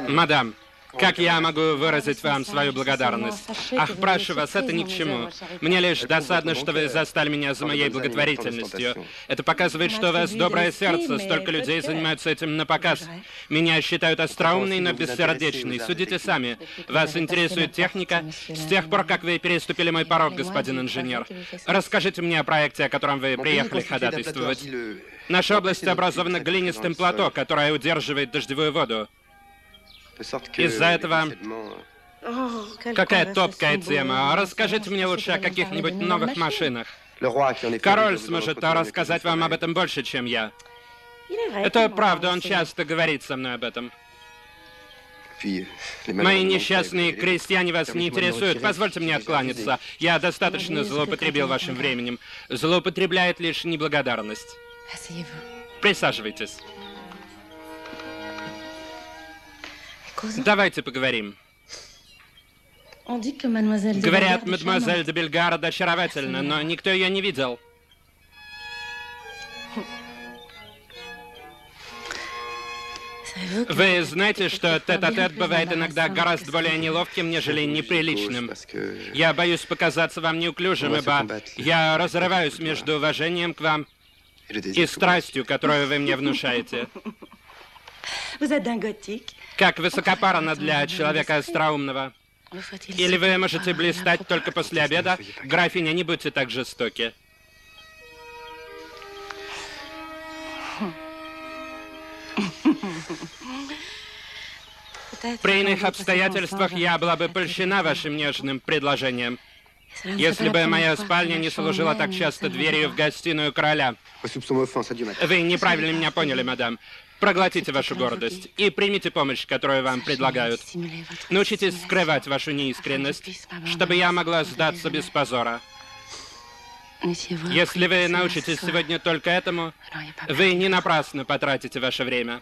Мадам, как я могу выразить вам свою благодарность? Ах, прошу вас, это ни к чему. Мне лишь досадно, что вы застали меня за моей благотворительностью. Это показывает, что у вас доброе сердце, столько людей занимаются этим на показ. Меня считают остроумной, но бессердечной. Судите сами. Вас интересует техника? С тех пор, как вы переступили мой порог, господин инженер. Расскажите мне о проекте, о котором вы приехали ходатайствовать. Наша область образована глинистым плато, которое удерживает дождевую воду. Из-за этого... Какая топкая тема. Расскажите мне лучше о каких-нибудь новых машинах. Король сможет рассказать вам об этом больше, чем я. Это правда, он часто говорит со мной об этом. Мои несчастные крестьяне вас не интересуют. Позвольте мне откланяться. Я достаточно злоупотребил вашим временем. Злоупотребляет лишь неблагодарность. Присаживайтесь. Давайте поговорим. Говорят, мадемуазель де Бельгард очаровательна, но никто ее не видел. Вы знаете, что тет-а-тет бывает иногда гораздо более неловким, нежели неприличным. Я боюсь показаться вам неуклюжим, ибо я разрываюсь между уважением к вам и страстью, которую вы мне внушаете. Как высокопарно для человека остроумного. Или вы можете блистать только после обеда? Графиня, не будьте так жестоки. При иных обстоятельствах я была бы польщена вашим нежным предложением, если бы моя спальня не служила так часто дверью в гостиную короля. Вы неправильно меня поняли, мадам. Проглотите вашу гордость и примите помощь, которую вам предлагают. Научитесь скрывать вашу неискренность, чтобы я могла сдаться без позора. Если вы научитесь сегодня только этому, вы не напрасно потратите ваше время.